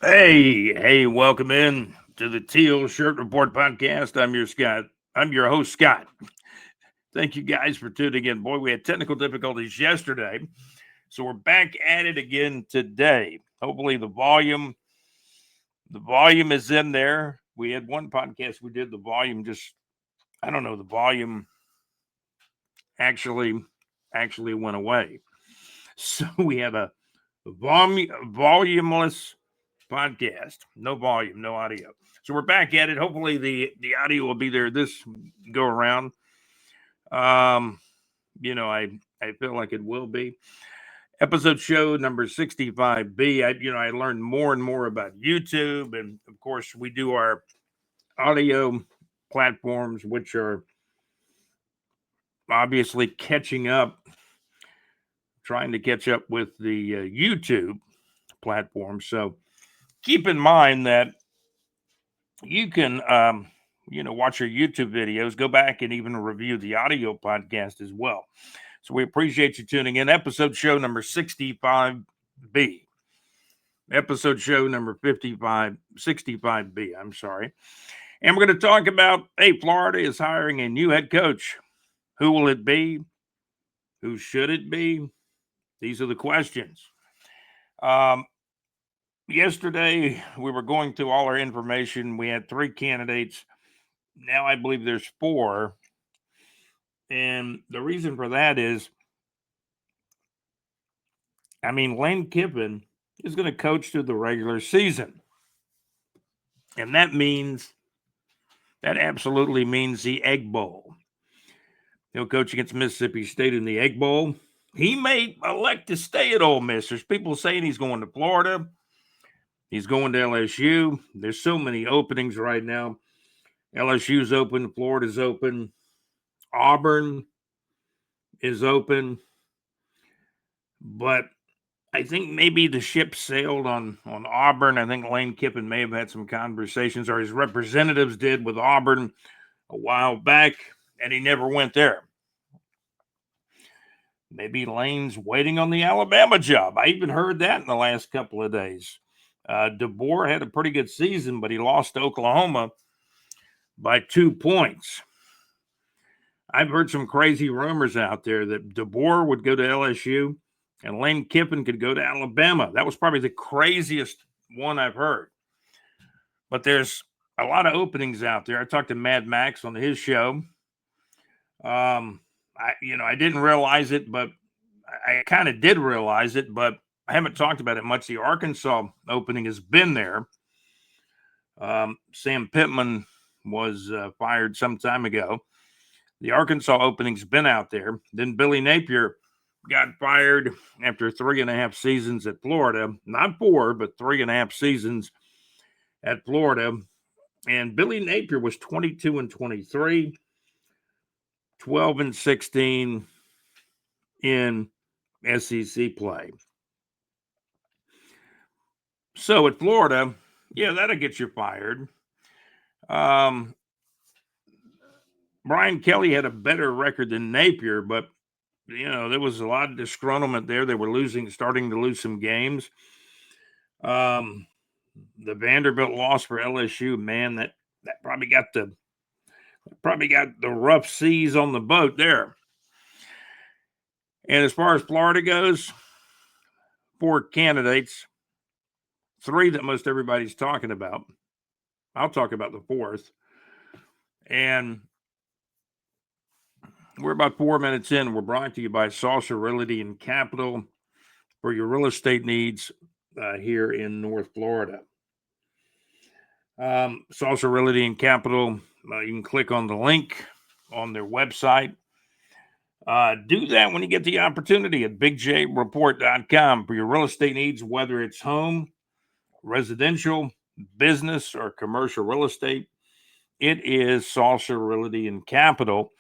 Hey, welcome in to the Teal Shirt Report podcast. I'm your host, Scott. Thank you guys for tuning in. Boy, we had technical difficulties yesterday, so we're back at it again today. Hopefully the volume is in there. We had one podcast we did, the volume just, I don't know, the volume actually went away. So we had a volumeless podcast, no volume, no audio. So we're back at it. Hopefully the audio will be there this go around. Um, I feel like it will be. Episode show number 65B. I learned more and more about YouTube, and of course we do our audio platforms, which are obviously trying to catch up with the YouTube platform. So keep in mind that you can watch our YouTube videos, go back and even review the audio podcast as well. So we appreciate you tuning in. Episode show number 65B. Episode show number 65B, I'm sorry. And we're going to talk about, Florida is hiring a new head coach. Who will it be? Who should it be? These are the questions. Yesterday, we were going through all our information. We had 3 candidates. Now I believe there's 4. And the reason for that is, Lane Kiffin is going to coach through the regular season. And that absolutely means the Egg Bowl. He'll coach against Mississippi State in the Egg Bowl. He may elect to stay at Ole Miss. There's people saying he's going to Florida. He's going to LSU. There's so many openings right now. LSU's open. Florida's open. Auburn is open. But I think maybe the ship sailed on Auburn. I think Lane Kiffin may have had some conversations, or his representatives did, with Auburn a while back, and he never went there. Maybe Lane's waiting on the Alabama job. I even heard that in the last couple of days. DeBoer had a pretty good season, but he lost to Oklahoma by 2 points. I've heard some crazy rumors out there that DeBoer would go to LSU and Lane Kiffin could go to Alabama. That was probably the craziest one I've heard. But there's a lot of openings out there. I talked to Mad Max on his show. I didn't realize it, but I kind of did realize it, but I haven't talked about it much. The Arkansas opening has been there. Sam Pittman was fired some time ago. The Arkansas opening's been out there. Then Billy Napier got fired after 3.5 seasons at Florida. Not 4, but 3.5 seasons at Florida. And Billy Napier was 22-23, 12-16 in SEC play. So at Florida, yeah, that'll get you fired. Brian Kelly had a better record than Napier, but there was a lot of disgruntlement there. They were starting to lose some games. The Vanderbilt loss for LSU, man, that probably got the rough seas on the boat there. And as far as Florida goes, 4 candidates, 3 that most everybody's talking about. I'll talk about the 4th. And we're about 4 minutes in. We're brought to you by Saucer Realty and Capital for your real estate needs here in North Florida. Saucer Realty and Capital, you can click on the link on their website. Do that when you get the opportunity at bigjreport.com for your real estate needs, whether it's home, residential, business, or commercial real estate. It is Saucer Realty and Capital.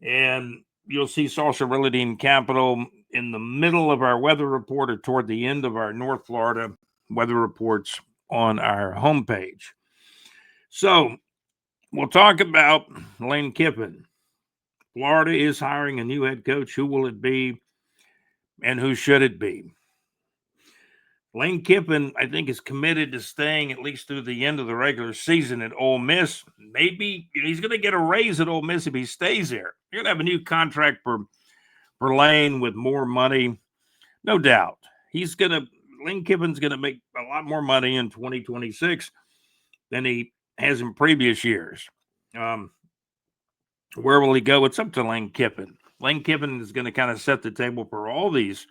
And you'll see Saucer Realty and Capital in the middle of our weather report or toward the end of our North Florida weather reports on our homepage. So we'll talk about Lane Kiffin. Florida is hiring a new head coach. Who will it be and who should it be? Lane Kiffin, I think, is committed to staying at least through the end of the regular season at Ole Miss. Maybe he's going to get a raise at Ole Miss if he stays there. You're going to have a new contract for Lane with more money, no doubt. Lane Kiffin's going to make a lot more money in 2026 than he has in previous years. Where will he go? It's up to Lane Kiffin. Lane Kiffin is going to kind of set the table for all these.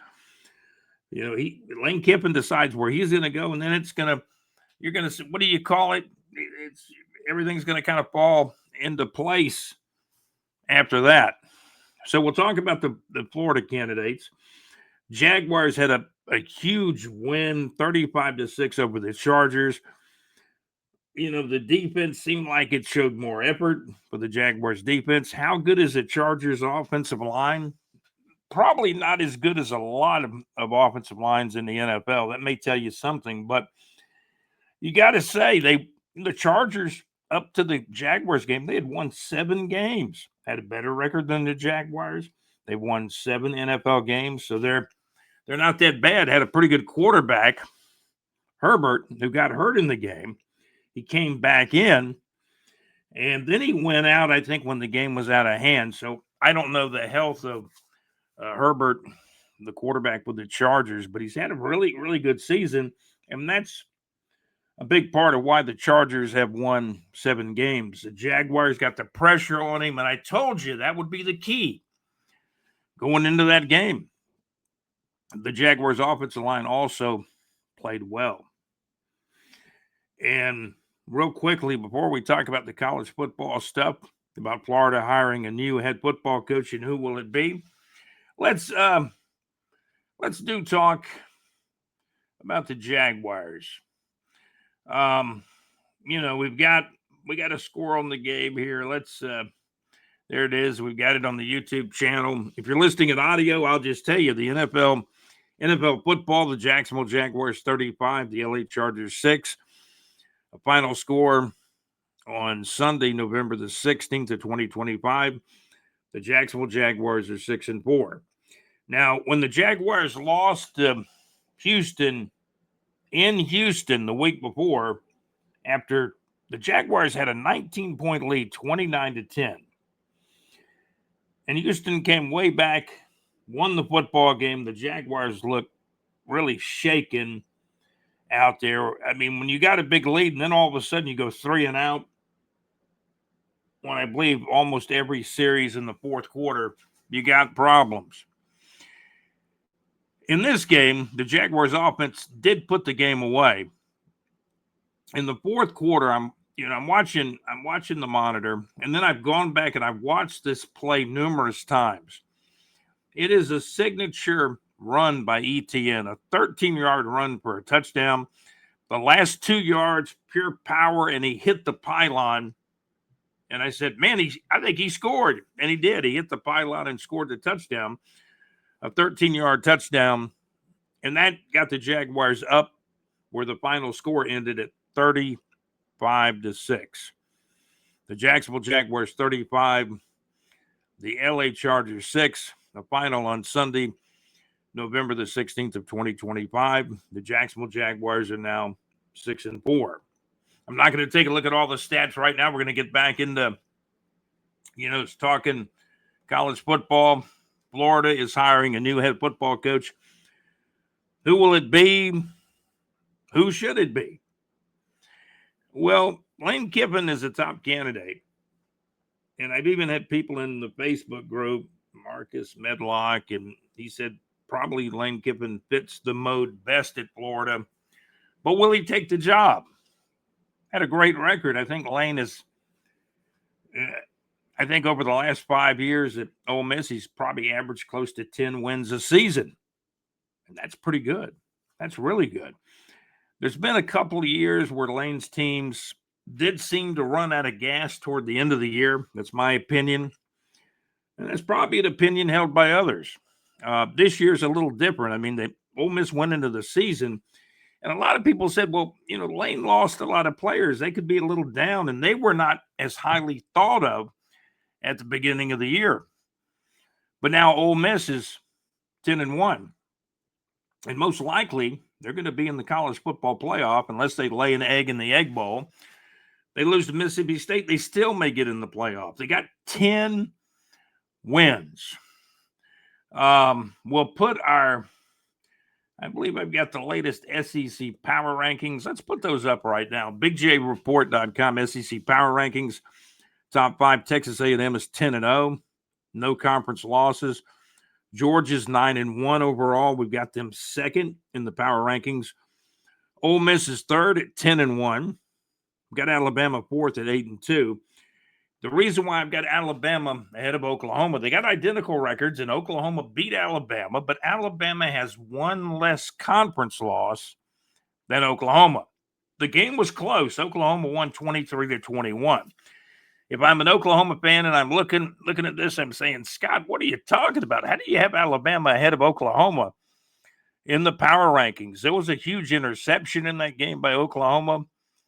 Lane Kiffin decides where he's going to go, and then you're going to, what do you call it? Everything's going to kind of fall into place after that. So we'll talk about the Florida candidates. Jaguars had a huge win, 35-6 over the Chargers. The defense seemed like it showed more effort for the Jaguars defense. How good is the Chargers offensive line? Probably not as good as a lot of offensive lines in the NFL. That may tell you something, but you got to say the Chargers up to the Jaguars game, they had won 7 games, had a better record than the Jaguars. They won 7 NFL games, so they're not that bad. Had a pretty good quarterback, Herbert, who got hurt in the game. He came back in, and then he went out, I think, when the game was out of hand. So I don't know the health of Herbert, the quarterback with the Chargers, but he's had a really, really good season, and that's a big part of why the Chargers have won 7 games. The Jaguars got the pressure on him, and I told you that would be the key going into that game. The Jaguars' offensive line also played well. And real quickly, before we talk about the college football stuff, about Florida hiring a new head football coach and who will it be, let's do talk about the Jaguars. We got a score on the game here. There it is. We've got it on the YouTube channel. If you're listening in audio, I'll just tell you the NFL football, the Jacksonville Jaguars 35, the LA Chargers 6. A final score on Sunday, November the 16th of 2025. The Jacksonville Jaguars are 6-4. Now, when the Jaguars lost to Houston in Houston the week before, after the Jaguars had a 19-point lead, 29-10. And Houston came way back, won the football game. The Jaguars looked really shaken out there. I mean, when you got a big lead and then all of a sudden you go 3 and out, when I believe almost every series in the fourth quarter, you got problems. In this game, the Jaguars offense did put the game away. In the fourth quarter, I'm watching the monitor, and then I've gone back and I've watched this play numerous times. It is a signature run by ETN, a 13-yard run for a touchdown. The last 2 yards, pure power, and he hit the pylon. And I said, man, I think he scored. And he did. He hit the pylon and scored the touchdown, a 13-yard touchdown. And that got the Jaguars up where the final score ended at 35-6. The Jacksonville Jaguars 35, the LA Chargers 6. The final on Sunday, November the 16th of 2025. The Jacksonville Jaguars are now 6-4. I'm not going to take a look at all the stats right now. We're going to get back into, talking college football. Florida is hiring a new head football coach. Who will it be? Who should it be? Well, Lane Kiffin is a top candidate. And I've even had people in the Facebook group, Marcus Medlock, and he said probably Lane Kiffin fits the mode best at Florida. But will he take the job? Had a great record. I think Lane is, over the last 5 years at Ole Miss, he's probably averaged close to 10 wins a season. And that's pretty good. That's really good. There's been a couple of years where Lane's teams did seem to run out of gas toward the end of the year. That's my opinion. And that's probably an opinion held by others. This year's a little different. I mean, Ole Miss went into the season, and a lot of people said, well, Lane lost a lot of players. They could be a little down, and they were not as highly thought of at the beginning of the year. But now Ole Miss is 10-1. And most likely They're going to be in the college football playoff unless they lay an egg in the Egg Bowl. They lose to Mississippi State, they still may get in the playoff. They got 10 wins. We'll put I believe I've got the latest SEC power rankings. Let's put those up right now. BigJReport.com, SEC power rankings. Top 5, Texas A&M is 10-0. No conference losses. Georgia's 9-1 overall. We've got them second in the power rankings. Ole Miss is third at 10-1. We've got Alabama fourth at 8-2. The reason why I've got Alabama ahead of Oklahoma, they got identical records, and Oklahoma beat Alabama, but Alabama has one less conference loss than Oklahoma. The game was close. Oklahoma won 23-21. If I'm an Oklahoma fan and I'm looking at this, I'm saying, Scott, what are you talking about? How do you have Alabama ahead of Oklahoma in the power rankings? There was a huge interception in that game by Oklahoma.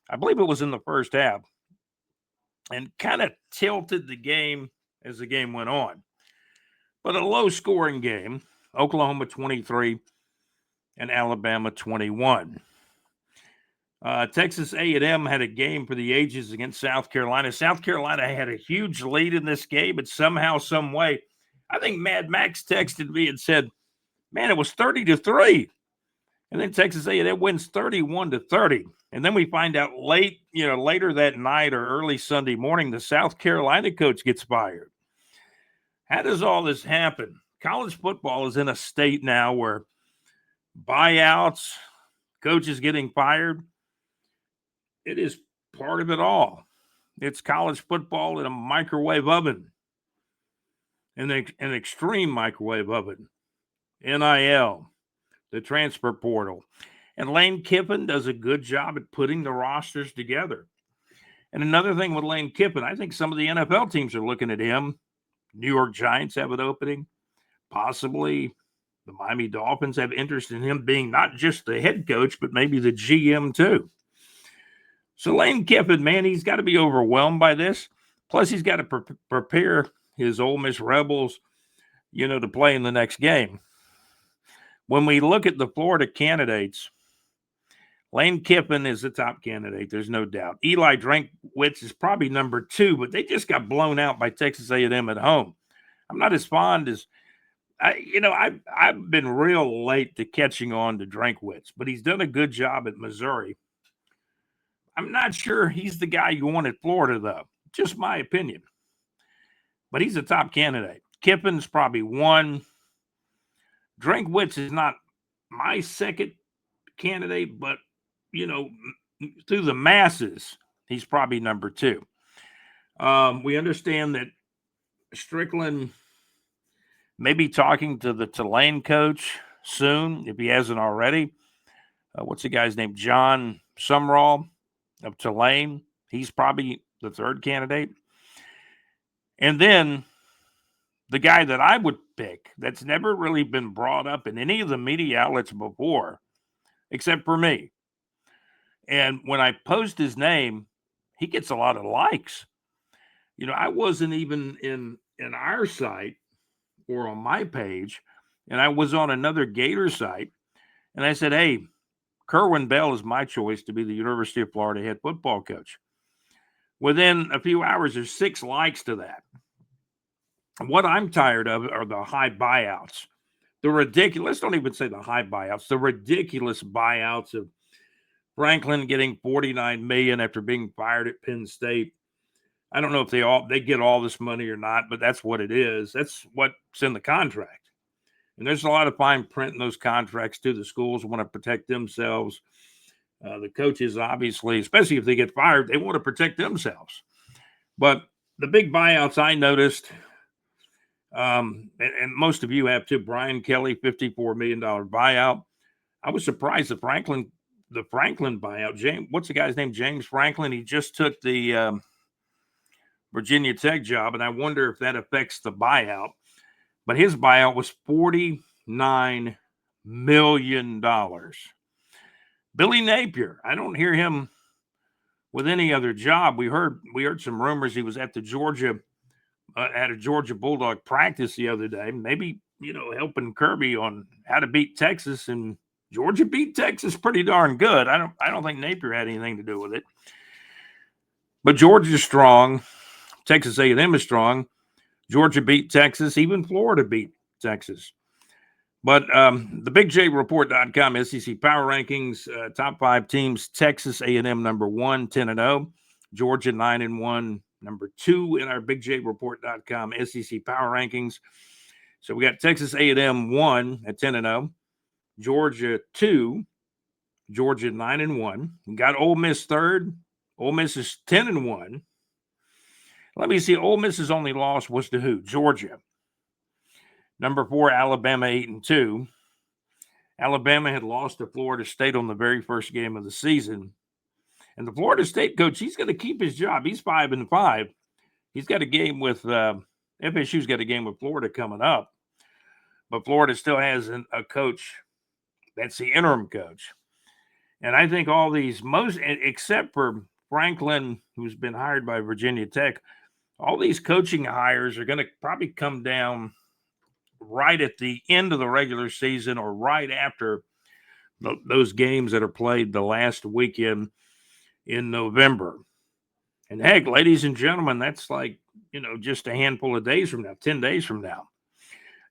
I believe it was in the first half, and kind of tilted the game as the game went on. But a low-scoring game, Oklahoma 23 and Alabama 21. Texas A&M had a game for the ages against South Carolina. South Carolina had a huge lead in this game, but somehow, some way, I think Mad Max texted me and said, man, it was 30-3. And then Texas A&M wins 31-30. And then we find out later that night or early Sunday morning, the South Carolina coach gets fired. How does all this happen? College football is in a state now where buyouts, coaches getting fired, it is part of it all. It's college football in a microwave oven, an extreme microwave oven, NIL, the transfer portal. And Lane Kiffin does a good job at putting the rosters together. And another thing with Lane Kiffin, I think some of the NFL teams are looking at him. New York Giants have an opening. Possibly the Miami Dolphins have interest in him being not just the head coach, but maybe the GM too. So Lane Kiffin, man, he's got to be overwhelmed by this. Plus, he's got to prepare his Ole Miss Rebels, to play in the next game. When we look at the Florida candidates, Lane Kiffin is the top candidate. There's no doubt. Eli Drinkwitz is probably number 2, but they just got blown out by Texas A&M at home. I'm not as fond as I've been real late to catching on to Drinkwitz, but he's done a good job at Missouri. I'm not sure he's the guy you want at Florida, though. Just my opinion. But he's a top candidate. Kiffin's probably 1. Drinkwitz is not my second candidate, but, through the masses, he's probably number 2. We understand that Strickland may be talking to the Tulane coach soon, if he hasn't already. What's the guy's name? John Sumrall of Tulane. He's probably the 3rd candidate. And then the guy that I would pick that's never really been brought up in any of the media outlets before, except for me. And when I post his name, he gets a lot of likes. I wasn't even in our site or on my page, and I was on another Gator site, and I said, hey, Kerwin Bell is my choice to be the University of Florida head football coach. Within a few hours, there's 6 likes to that. What I'm tired of are the high buyouts. The ridiculous, don't even say the high buyouts, the ridiculous buyouts of Franklin getting $49 million after being fired at Penn State. I don't know if they get all this money or not, but that's what it is. That's what's in the contract. And there's a lot of fine print in those contracts too. The schools want to protect themselves. The coaches, obviously, especially if they get fired, they want to protect themselves. But the big buyouts I noticed, and most of you have too, Brian Kelly, $54 million buyout. I was surprised the Franklin buyout. What's the guy's name? James Franklin. He just took the Virginia Tech job, and I wonder if that affects the buyout. But his buyout was $49 million. Billy Napier, I don't hear him with any other job. We heard some rumors he was at a Georgia Bulldog practice the other day, maybe, helping Kirby on how to beat Texas and, Georgia beat Texas pretty darn good. I don't think Napier had anything to do with it. But Georgia's strong. Texas A&M is strong. Georgia beat Texas. Even Florida beat Texas. But the BigJReport.com SEC Power Rankings, top 5 teams, Texas A&M number 1, 10-0. Georgia 9-1, number 2 in our BigJReport.com SEC Power Rankings. So we got Texas A&M 1 at 10-0. Georgia 2. Georgia 9-1. We got Ole Miss 3rd. Ole Miss is 10-1. Let me see. Ole Miss's only loss was to who? Georgia. Number 4, Alabama 8-2. Alabama had lost to Florida State on the very first game of the season. And the Florida State coach, he's going to keep his job. He's 5-5. He's got a game with FSU's got a game with Florida coming up. But Florida still has a coach that's the interim coach. And I think all these, most except for Franklin, who's been hired by Virginia Tech, all these coaching hires are going to probably come down right at the end of the regular season or right after those games that are played the last weekend in November. And heck, ladies and gentlemen, that's like, just a handful of days from now, 10 days from now.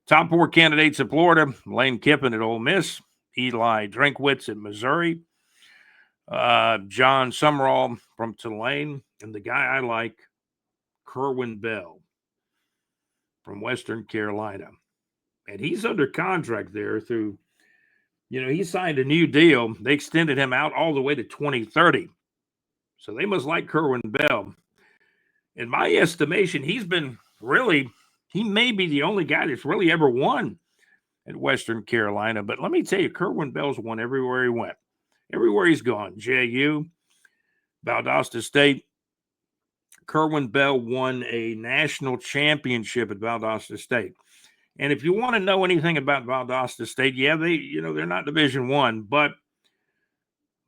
Top 4 candidates at Florida: Lane Kiffin at Ole Miss, Eli Drinkwitz at Missouri, John Summerall from Tulane, and the guy I like, Kerwin Bell from Western Carolina. And he's under contract there through, he signed a new deal. They extended him out all the way to 2030. So they must like Kerwin Bell. In my estimation, he may be the only guy that's really ever won at Western Carolina. But let me tell you, Kerwin Bell's won everywhere he went. Everywhere he's gone. JU, Valdosta State. Kerwin Bell won a national championship at Valdosta State. And if you want to know anything about Valdosta State, they're not Division I, but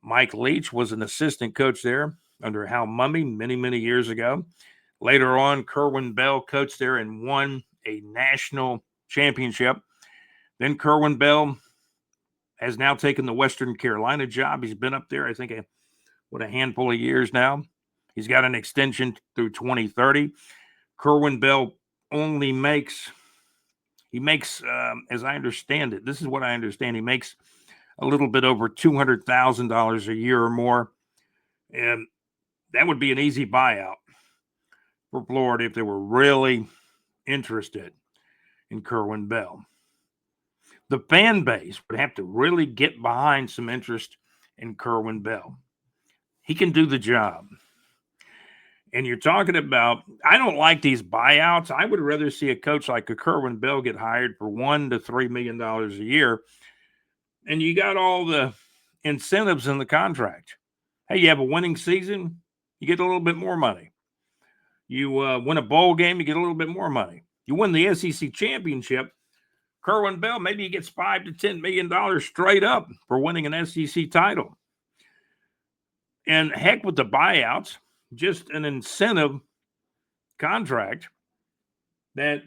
Mike Leach was an assistant coach there under Hal Mummy many, many years ago. Later on, Kerwin Bell coached there and won a national championship. Then Kerwin Bell has now taken the Western Carolina job. He's been up there, I think, a handful of years now. He's got an extension through 2030. Kerwin Bell only makes, as I understand it, this is what I understand, he makes a little bit over $200,000 a year or more. And that would be an easy buyout for Florida if they were really interested in Kerwin Bell. The fan base would have to really get behind some interest in Kerwin Bell. He can do the job. And you're talking about, I don't like these buyouts. I would rather see a coach like a Kerwin Bell get hired for $1 to $3 million a year. And you got all the incentives in the contract. Hey, you have a winning season, you get a little bit more money. You win a bowl game, you get a little bit more money. You win the SEC championship, Kerwin Bell, maybe he gets $5 to $10 million straight up for winning an SEC title. And heck with the buyouts, just an incentive contract that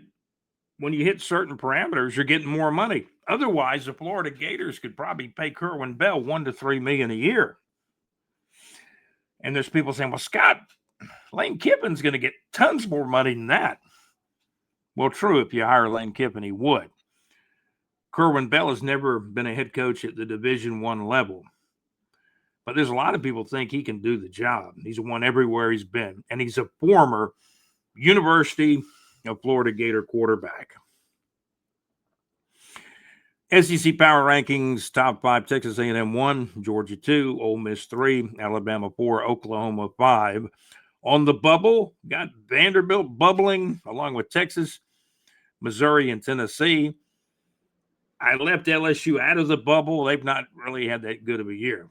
when you hit certain parameters, you're getting more money. Otherwise, the Florida Gators could probably pay Kerwin Bell $1 to $3 million a year. And there's people saying, well, Scott, Lane Kiffin's going to get tons more money than that. Well, true, if you hire Lane Kiffin, he would. Kerwin Bell has never been a head coach at the Division I level. But there's a lot of people think he can do the job. He's won everywhere he's been. And he's a former University of Florida Gator quarterback. SEC Power Rankings, top 5, Texas A&M 1, Georgia 2, Ole Miss 3, Alabama 4, Oklahoma 5. On the bubble, got Vanderbilt bubbling along with Texas, Missouri, and Tennessee. I left LSU out of the bubble. They've not really had that good of a year.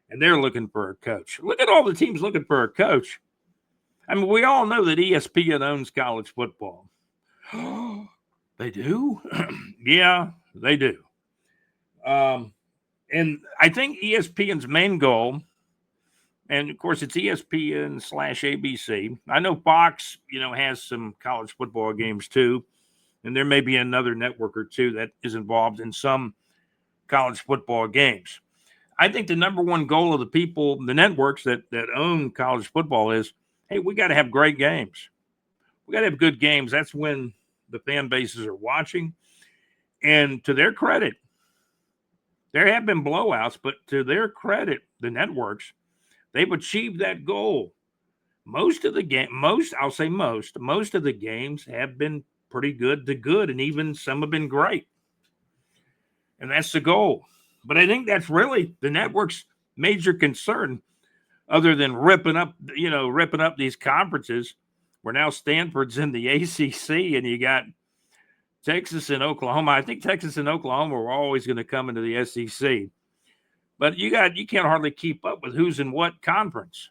And they're looking for a coach. Look at all the teams looking for a coach. I mean, we all know that ESPN owns college football. They do? Yeah, they do. And I think ESPN's main goal, and of course it's ESPN/ABC. I know Fox, has some college football games too. And there may be another network or two that is involved in some college football games. I think the number one goal of the people, the networks that own college football is, hey, we got to have great games. We got to have good games. That's when the fan bases are watching. And to their credit, there have been blowouts, but to their credit, the networks, they've achieved that goal. Most of the most of the games have been pretty good to good, and even some have been great. And that's the goal. But I think that's really the network's major concern, other than ripping up these conferences. Where now Stanford's in the ACC, and you got Texas and Oklahoma. I think Texas and Oklahoma were always going to come into the SEC, but you can't hardly keep up with who's in what conference.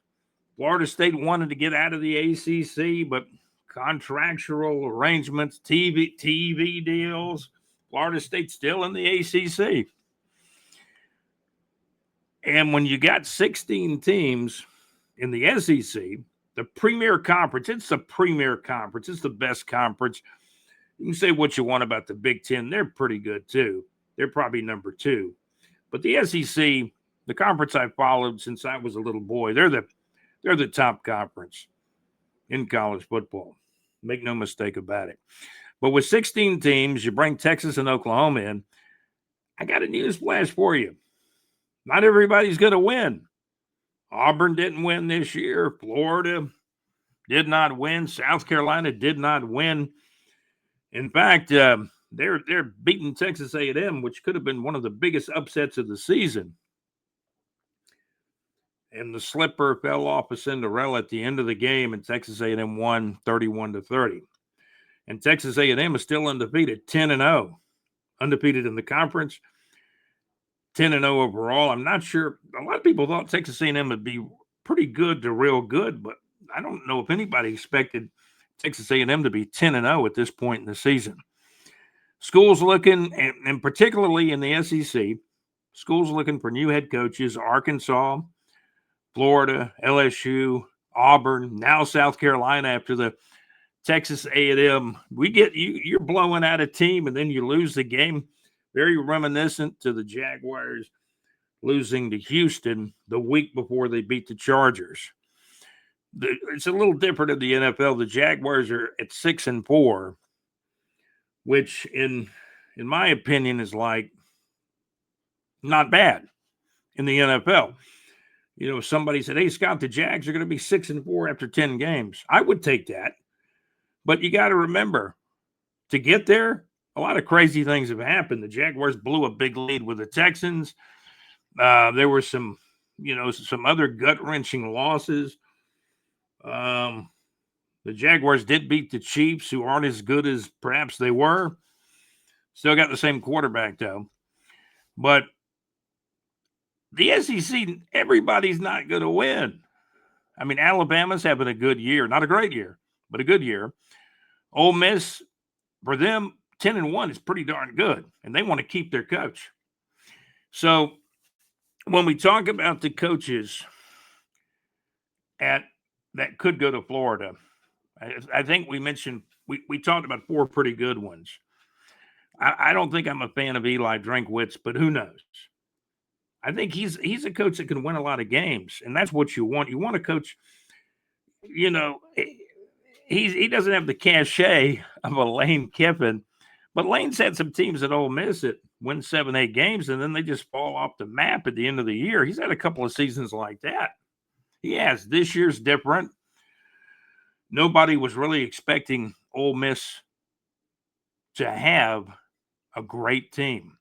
Florida State wanted to get out of the ACC, but contractual arrangements, TV deals. Florida State's still in the ACC. And when you got 16 teams in the SEC, the premier conference, it's the premier conference. It's the best conference. You can say what you want about the Big Ten. They're pretty good too. They're probably number 2. But the SEC, the conference I followed since I was a little boy, they're the top conference in college football. Make no mistake about it. But with 16 teams, you bring Texas and Oklahoma in. I got a news flash for you. Not everybody's going to win. Auburn didn't win this year. Florida did not win. South Carolina did not win. In fact, they're beating Texas A&M, which could have been one of the biggest upsets of the season. And the slipper fell off a Cinderella at the end of the game, and Texas A&M won 31-30. And Texas A&M is still undefeated, 10-0, undefeated in the conference, 10-0 overall. I'm not sure. A lot of people thought Texas A&M would be pretty good to real good, but I don't know if anybody expected Texas A&M to be 10-0 at this point in the season. Schools looking, and particularly in the SEC, schools looking for new head coaches. Arkansas, Florida, LSU, Auburn, now South Carolina after the Texas A&M. You're blowing out a team and then you lose the game. Very reminiscent to the Jaguars losing to Houston the week before they beat the Chargers. It's a little different in the NFL. The Jaguars are at 6-4, which in my opinion is like not bad in the NFL. You know, somebody said, "Hey, Scott, the Jags are going to be 6-4 after 10 games." I would take that. But you got to remember, to get there, a lot of crazy things have happened. The Jaguars blew a big lead with the Texans. There were some other gut-wrenching losses. The Jaguars did beat the Chiefs, who aren't as good as perhaps they were. Still got the same quarterback, though. But the SEC, everybody's not going to win. I mean, Alabama's having a good year. Not a great year, but a good year. Ole Miss, for them, 10-1 is pretty darn good, and they want to keep their coach. So when we talk about the coaches that could go to Florida, I think we mentioned we talked about 4 pretty good ones. I don't think I'm a fan of Eli Drinkwitz, but who knows? I think he's a coach that can win a lot of games, and that's what you want. You want a coach, you know, he doesn't have the cachet of a Lane Kiffin, but Lane's had some teams at Ole Miss that win 7-8 games, and then they just fall off the map at the end of the year. He's had a couple of seasons like that. He has. This year's different. Nobody was really expecting Ole Miss to have a great team.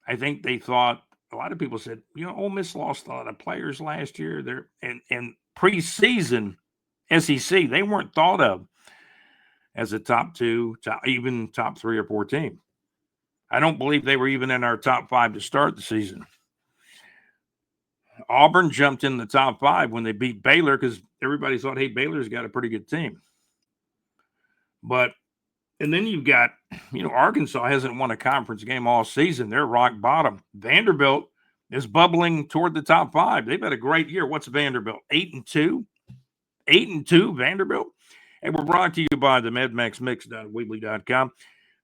I think they thought, a lot of people said, Ole Miss lost a lot of players last year. And preseason SEC, they weren't thought of as a top 2, even top 3 or 4 team. I don't believe they were even in our top 5 to start the season. Auburn jumped in the top 5 when they beat Baylor because everybody thought, hey, Baylor's got a pretty good team. And then you've got, Arkansas hasn't won a conference game all season. They're rock bottom. Vanderbilt is bubbling toward the top 5. They've had a great year. What's Vanderbilt? 8-2? 8-2, Vanderbilt? And we're brought to you by the MadMaxMix.weebly.com.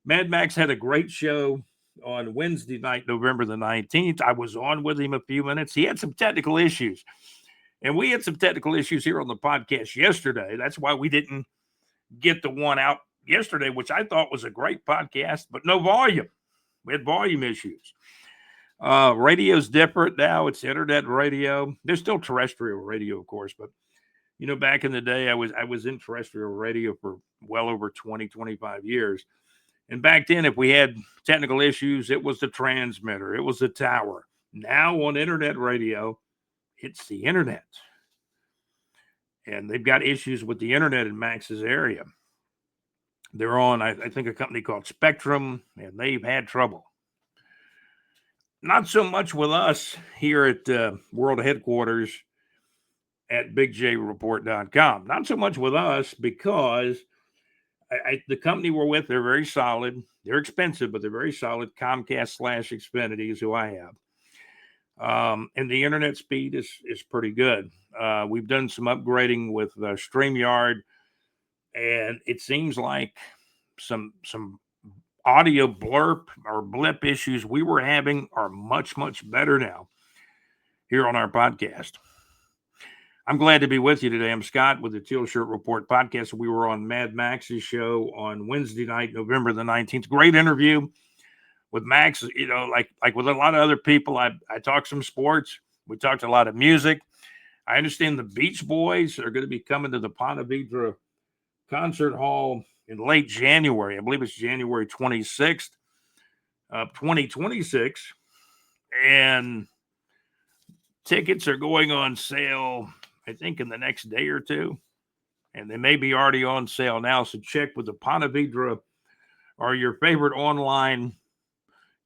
Mad Max had a great show on Wednesday night, November the 19th. I was on with him a few minutes. He had some technical issues, and we had some technical issues here on the podcast yesterday. That's why we didn't get the one out yesterday, which I thought was a great podcast, but no volume. We had volume issues. Radio's different now. It's internet radio. There's still terrestrial radio, of course, but back in the day, I was in terrestrial radio for well over 20, 25 years. And back then, if we had technical issues, it was the transmitter, it was the tower. Now on internet radio, it's the internet. And they've got issues with the internet in Max's area. They're on, I think, a company called Spectrum, and they've had trouble. Not so much with us here at World Headquarters at bigjreport.com. Not so much with us because the company we're with, they're very solid. They're expensive, but they're very solid. Comcast/Xfinity is who I have. And the internet speed is pretty good. We've done some upgrading with StreamYard, and it seems like some audio blurb or blip issues we were having are much, much better now here on our podcast. I'm glad to be with you today. I'm Scott with the Teal Shirt Report podcast. We were on Mad Max's show on Wednesday night, November the 19th. Great interview with Max. Like with a lot of other people, I talked some sports. We talked a lot of music. I understand the Beach Boys are going to be coming to the Ponte Vedra Concert Hall in late January. I believe it's January 26th of 2026. And tickets are going on sale, I think, in the next day or two. And they may be already on sale now. So check with the Ponte Vedra or your favorite online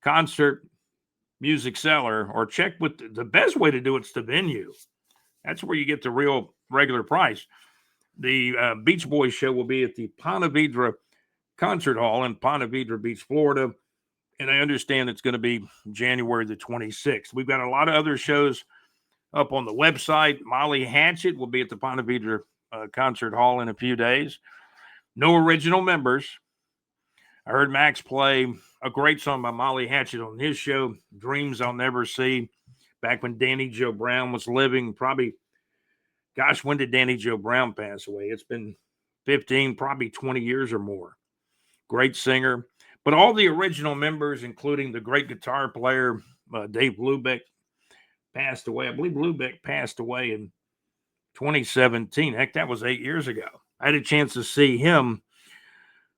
concert music seller, or check with the best way to do it's the venue. That's where you get the real regular price. The Beach Boys show will be at the Ponte Vedra Concert Hall in Ponte Vedra Beach, Florida. And I understand it's going to be January the 26th. We've got a lot of other shows up on the website. Molly Hatchet will be at the Ponte Vedra Concert Hall in a few days. No original members. I heard Max play a great song by Molly Hatchet on his show, Dreams I'll Never See, back when Danny Joe Brown was living. Probably, gosh, when did Danny Joe Brown pass away? It's been 15, probably 20 years or more. Great singer. But all the original members, including the great guitar player, Dave Lubeck, passed away. I believe Lubeck passed away in 2017. Heck, that was 8 years ago. I had a chance to see him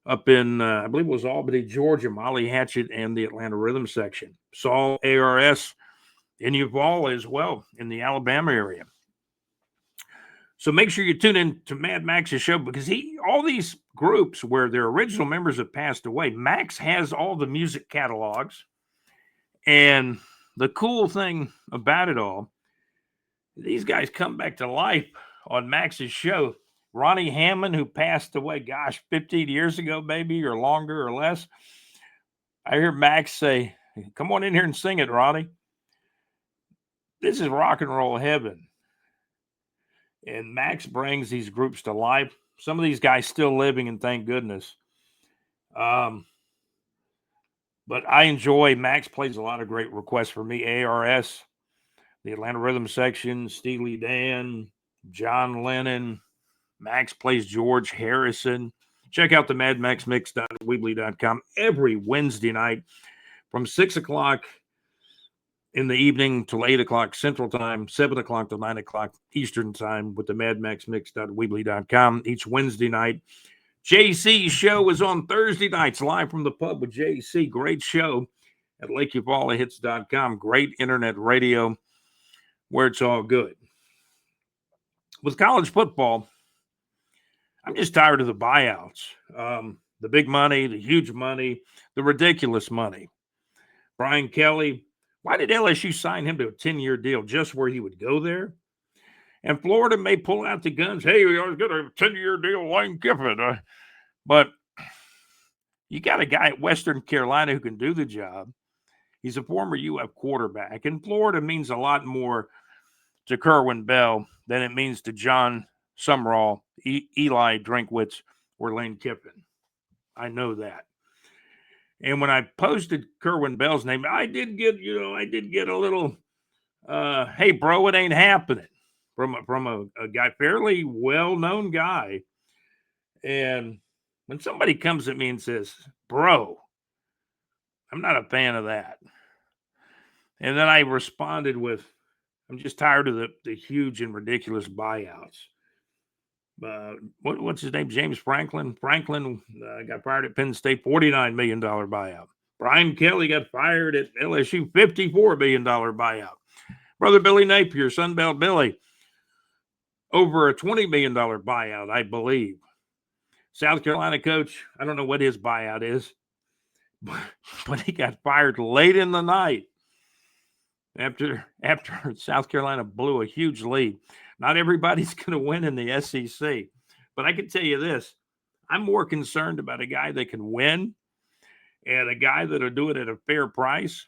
up in, I believe it was Albany, Georgia, Molly Hatchet and the Atlanta Rhythm section. Saw ARS in Uvalde as well in the Alabama area. So make sure you tune in to Mad Max's show, because all these groups where their original members have passed away, Max has all the music catalogs. And the cool thing about it all, these guys come back to life on Max's show. Ronnie Hammond, who passed away, 15 years ago, maybe, or longer or less. I hear Max say, "Come on in here and sing it, Ronnie." This is rock and roll heaven. And Max brings these groups to life. Some of these guys still living, and thank goodness. But I enjoy, Max plays a lot of great requests for me. ARS, the Atlanta Rhythm section, Steely Dan, John Lennon. Max plays George Harrison. Check out the madmaxmix.weebly.com every Wednesday night from 6 o'clock in the evening till 8 o'clock Central Time, 7 o'clock till 9 o'clock Eastern Time with the madmaxmix.weebly.com each Wednesday night. JC's show is on Thursday nights, live from the pub with JC. Great show at LakeUvalleHits.com. Great internet radio where it's all good. With college football, I'm just tired of the buyouts. The big money, the huge money, the ridiculous money. Brian Kelly, why did LSU sign him to a 10-year deal just where he would go there? And Florida may pull out the guns. Hey, we always got a 10-year deal, Lane Kiffin. But you got a guy at Western Carolina who can do the job. He's a former UF quarterback. And Florida means a lot more to Kerwin Bell than it means to John Sumrall, Eli Drinkwitz, or Lane Kiffin. I know that. And when I posted Kerwin Bell's name, I did get a little, hey, bro, it ain't happening from a guy, fairly well-known guy. And when somebody comes at me and says, bro, I'm not a fan of that. And then I responded with, I'm just tired of the huge and ridiculous buyouts. What's his name? James Franklin. Franklin got fired at Penn State, $49 million buyout. Brian Kelly got fired at LSU, $54 million buyout. Brother Billy Napier, Sunbelt Billy, over a $20 million buyout, I believe. South Carolina coach, I don't know what his buyout is, but he got fired late in the night after South Carolina blew a huge lead. Not everybody's going to win in the SEC, but I can tell you this. I'm more concerned about a guy that can win and a guy that'll do it at a fair price.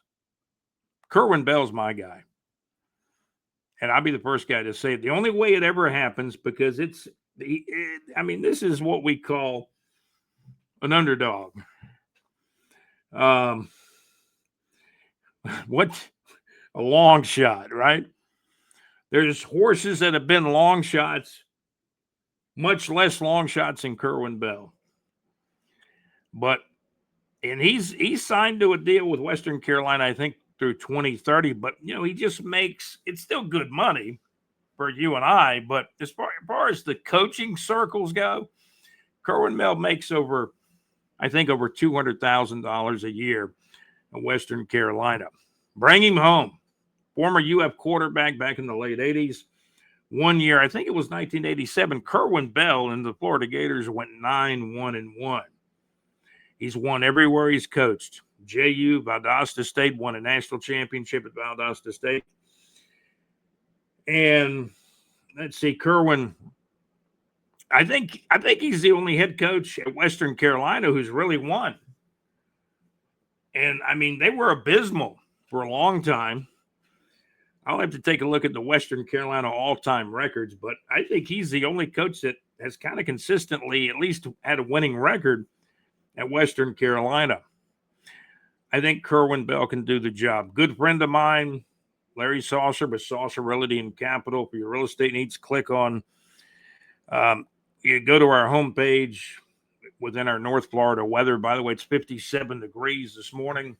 Kerwin Bell's my guy. And I'll be the first guy to say it. The only way it ever happens, because this is what we call an underdog. What a long shot, right? There's horses that have been long shots, much less long shots than Kerwin Bell. And he's signed to a deal with Western Carolina, I think, through 2030. But, he just makes – it's still good money for you and I. But as far as the coaching circles go, Kerwin Bell makes over $200,000 a year in Western Carolina. Bring him home. Former UF quarterback back in the late 80s. One year, I think it was 1987, Kerwin Bell and the Florida Gators went 9-1-1. He's won everywhere he's coached. JU, Valdosta State, won a national championship at Valdosta State. And let's see, Kerwin, I think he's the only head coach at Western Carolina who's really won. And, they were abysmal for a long time. I'll have to take a look at the Western Carolina all-time records, but I think he's the only coach that has kind of consistently at least had a winning record at Western Carolina. I think Kerwin Bell can do the job. Good friend of mine, Larry Saucer with Saucer Realty and Capital. For your real estate needs, click on, you go to our homepage within our North Florida weather. By the way, it's 57 degrees this morning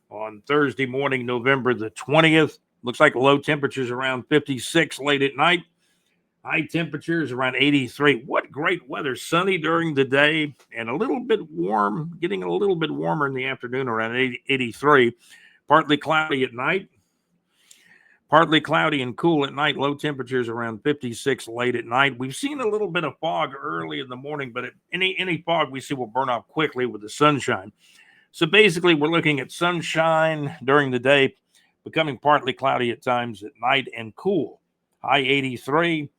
on Thursday morning, November the 20th. Looks like low temperatures around 56 late at night. High temperatures around 83. What great weather. Sunny during the day and a little bit warm, getting a little bit warmer in the afternoon around 83. Partly cloudy at night. Partly cloudy and cool at night. Low temperatures around 56 late at night. We've seen a little bit of fog early in the morning, but any fog we see will burn off quickly with the sunshine. So basically, we're looking at sunshine during the day, becoming partly cloudy at times at night and cool. High 83,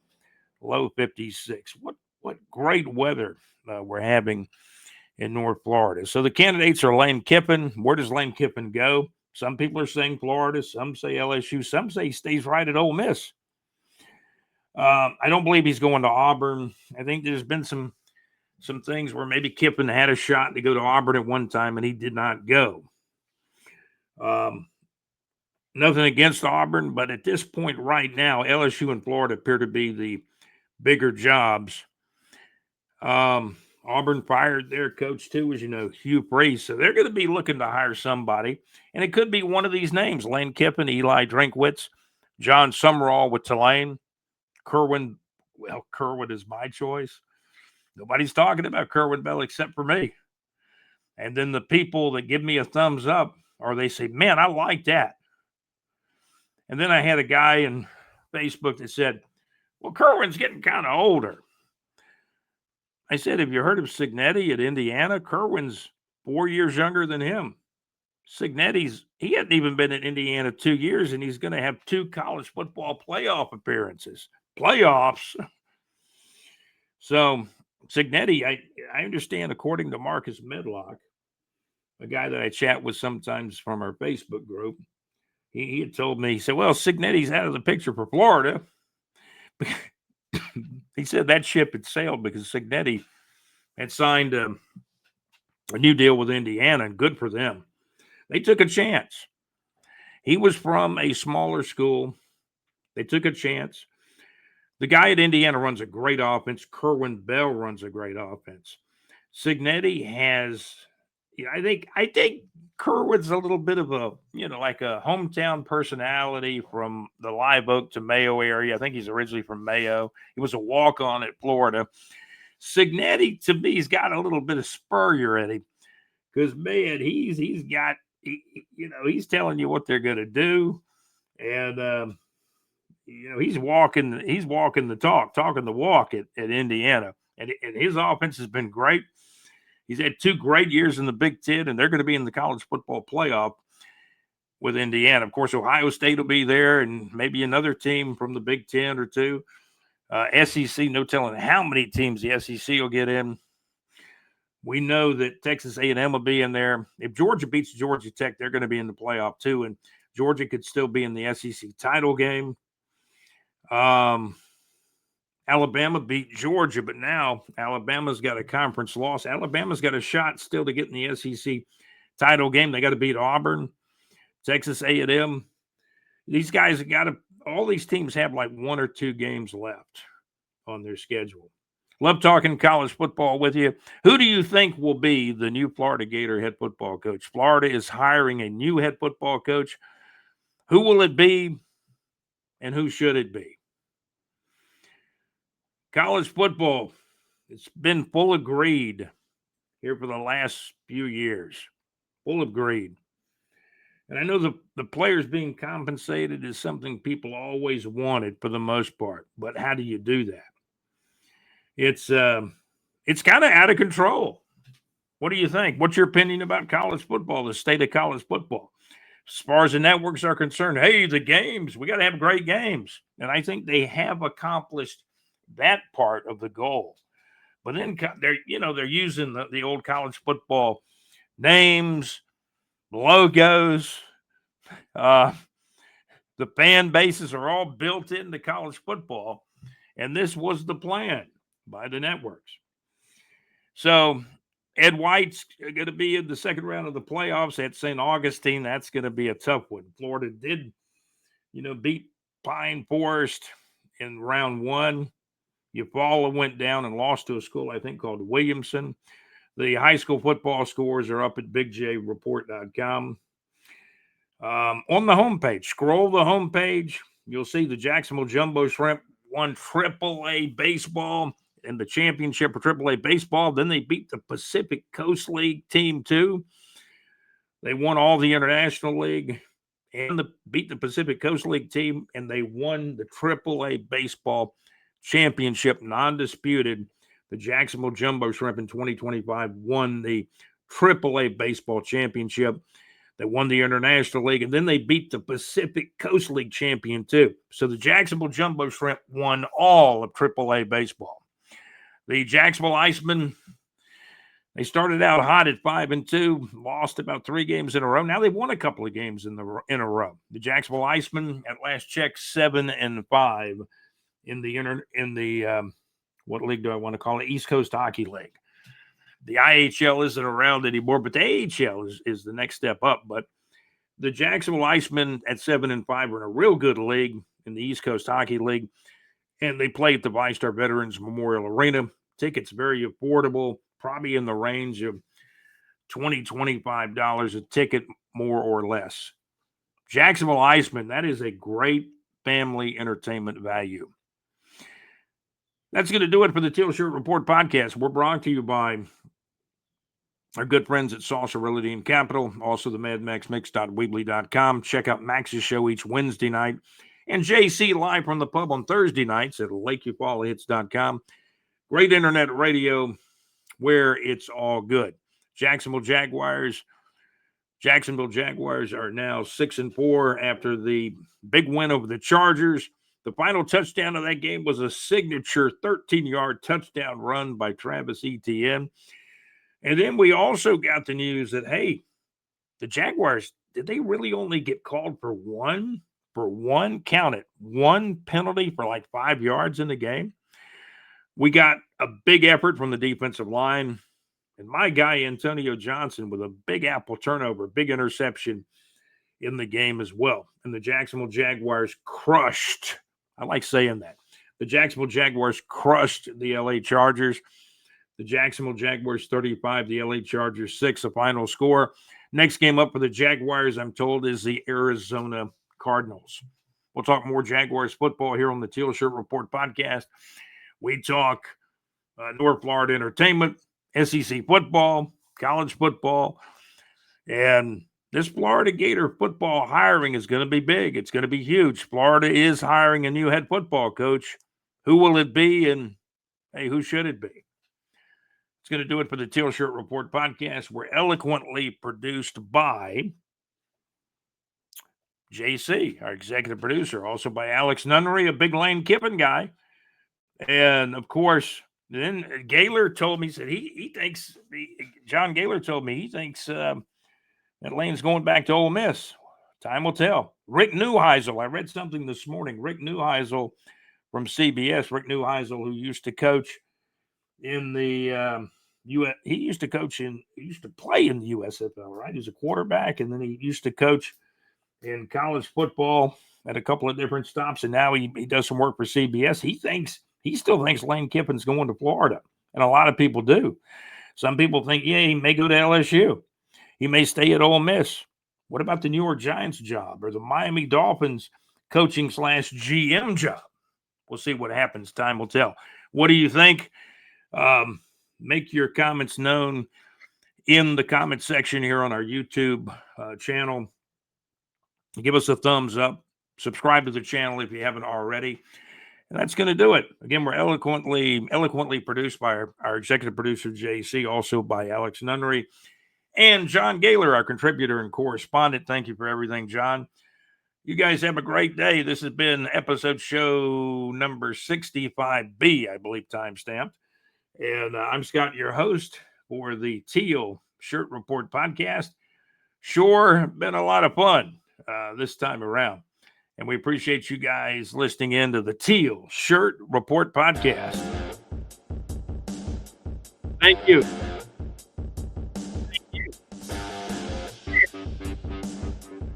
low 56. What great weather we're having in North Florida. So the candidates are Lane Kiffin. Where does Lane Kiffin go? Some people are saying Florida. Some say LSU. Some say he stays right at Ole Miss. I don't believe he's going to Auburn. I think there's been some things where maybe Kiffin had a shot to go to Auburn at one time and he did not go. Nothing against Auburn, but at this point right now, LSU and Florida appear to be the bigger jobs. Auburn fired their coach too, as you know, Hugh Freeze. So they're going to be looking to hire somebody. And it could be one of these names, Lane Kiffin, Eli Drinkwitz, John Summerall with Tulane, Kerwin. Well, Kerwin is my choice. Nobody's talking about Kerwin Bell except for me. And then the people that give me a thumbs up, or they say, man, I like that. And then I had a guy in Facebook that said, well, Kerwin's getting kind of older. I said, have you heard of Cignetti at Indiana? Kerwin's 4 years younger than him. He hadn't even been at Indiana 2 years, and he's going to have 2 college football playoff appearances. Playoffs. So Cignetti, I understand, according to Marcus Medlock, a guy that I chat with sometimes from our Facebook group, he had told me, he said, well, Cignetti's out of the picture for Florida. He said that ship had sailed because Cignetti had signed a new deal with Indiana, and good for them. They took a chance. He was from a smaller school. They took a chance. The guy at Indiana runs a great offense. Kerwin Bell runs a great offense. Signetti has, I think Kerwin's a little bit of a, like a hometown personality from the Live Oak to Mayo area. I think he's originally from Mayo. He was a walk-on at Florida. Signetti, to me, he's got a little bit of Spurrier in him because, man, he's telling you what they're going to do, and he's walking the talk, talking the walk at Indiana, and his offense has been great. He's had 2 great years in the Big Ten, and they're going to be in the college football playoff with Indiana. Of course, Ohio State will be there, and maybe another team from the Big Ten or 2. SEC, no telling how many teams the SEC will get in. We know that Texas A&M will be in there. If Georgia beats Georgia Tech, they're going to be in the playoff too, and Georgia could still be in the SEC title game. Alabama beat Georgia, but now Alabama's got a conference loss. Alabama's got a shot still to get in the SEC title game. They got to beat Auburn, Texas A&M. These guys have got to – all these teams have like 1 or 2 games left on their schedule. Love talking college football with you. Who do you think will be the new Florida Gator head football coach? Florida is hiring a new head football coach. Who will it be, and who should it be? College football, it's been full of greed here for the last few years. Full of greed. And I know the players being compensated is something people always wanted for the most part. But how do you do that? It's kind of out of control. What do you think? What's your opinion about college football, the state of college football? As far as the networks are concerned, hey, the games, we got to have great games. And I think they have accomplished that part of the goal. But then they're using the old college football names, logos, the fan bases are all built into college football. And this was the plan by the networks. So Ed White's going to be in the second round of the playoffs at St. Augustine. That's going to be a tough one. Florida did, beat Pine Forest in round 1. Eufaula went down and lost to a school, I think, called Williamson. The high school football scores are up at bigjreport.com. On the homepage, scroll the homepage, you'll see the Jacksonville Jumbo Shrimp won AAA baseball in the championship for AAA baseball. Then they beat the Pacific Coast League team too. They won all the International League and beat the Pacific Coast League team, and they won the AAA baseball championship, non-disputed. The Jacksonville Jumbo Shrimp in 2025 won the AAA baseball championship. They won the International League, and then they beat the Pacific Coast League champion too. So the Jacksonville Jumbo Shrimp won all of AAA baseball. The Jacksonville Icemen, they started out hot at 5-2, lost about 3 games in a row. Now they've won a couple of games in a row. The Jacksonville Icemen, at last check, 7-5 in the what league do I want to call it? East Coast Hockey League. The IHL isn't around anymore, but the AHL is the next step up. But the Jacksonville Icemen at 7-5 are in a real good league in the East Coast Hockey League, and they play at the VyStar Veterans Memorial Arena. Tickets very affordable, probably in the range of $20, $25 a ticket, more or less. Jacksonville Icemen, that is a great family entertainment value. That's going to do it for the Teal Shirt Report podcast. We're brought to you by our good friends at Salsa Realty and Capital, also the MadMaxMix.weebly.com. Check out Max's show each Wednesday night, and JC live from the pub on Thursday nights at LakeUfallahits.com. Great internet radio where it's all good. Jacksonville Jaguars are now 6-4 after the big win over the Chargers. The final touchdown of that game was a signature 13-yard touchdown run by Travis Etienne. And then we also got the news that, hey, the Jaguars, did they really only get called for one? Count it, one penalty for like 5 yards in the game? We got a big effort from the defensive line. And my guy, Antonio Johnson, with a big apple turnover, big interception in the game as well. And the Jacksonville Jaguars crushed. I like saying that. The Jacksonville Jaguars crushed the LA Chargers. The Jacksonville Jaguars 35, the LA Chargers 6, the final score. Next game up for the Jaguars, I'm told, is the Arizona Cardinals. We'll talk more Jaguars football here on the Teal Shirt Report podcast. We talk North Florida entertainment, SEC football, college football, and this Florida Gator football hiring is going to be big. It's going to be huge. Florida is hiring a new head football coach. Who will it be? And, hey, who should it be? It's going to do it for the Teal Shirt Report podcast. We're eloquently produced by JC, our executive producer, also by Alex Nunnery, a big Lane Kiffin guy. And, of course, then Gaylor told me, he said he thinks, John Gaylor told me he thinks that Lane's going back to Ole Miss. Time will tell. Rick Neuheisel, I read something this morning. Rick Neuheisel from CBS, Rick Neuheisel, who used to coach in the he used to play in the USFL, right? He was a quarterback, and then he used to coach in college football at a couple of different stops, and now he does some work for CBS. He still thinks Lane Kiffin's going to Florida, and a lot of people do. Some people think, yeah, he may go to LSU. He may stay at Ole Miss. What about the New York Giants job or the Miami Dolphins coaching / GM job? We'll see what happens. Time will tell. What do you think? Make your comments known in the comment section here on our YouTube channel. Give us a thumbs up. Subscribe to the channel if you haven't already. And that's going to do it. Again, we're eloquently produced by our executive producer, JC, also by Alex Nunnery, and John Gaylor, our contributor and correspondent. Thank you for everything, John. You guys have a great day. This has been episode show number 65B, I believe, timestamped. And I'm Scott, your host for the Teal Shirt Report podcast. Sure, been a lot of fun this time around. And we appreciate you guys listening in to the Teal Shirt Report podcast. Thank you.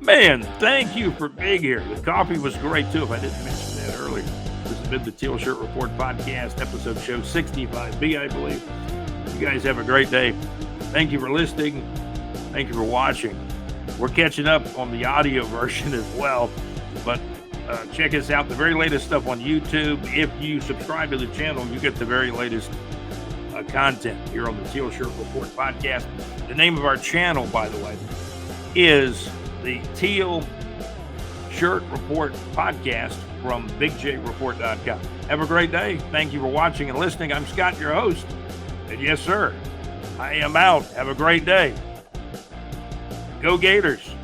Man, thank you for being here. The coffee was great, too, if I didn't mention that earlier. This has been the Teal Shirt Report podcast, episode show 65B, I believe. You guys have a great day. Thank you for listening. Thank you for watching. We're catching up on the audio version as well, but check us out, the very latest stuff on YouTube. If you subscribe to the channel, you get the very latest content here on the Teal Shirt Report podcast. The name of our channel, by the way, is the Teal Shirt Report podcast from BigJReport.com. Have a great day. Thank you for watching and listening. I'm Scott, your host. And yes, sir, I am out. Have a great day. Go Gators.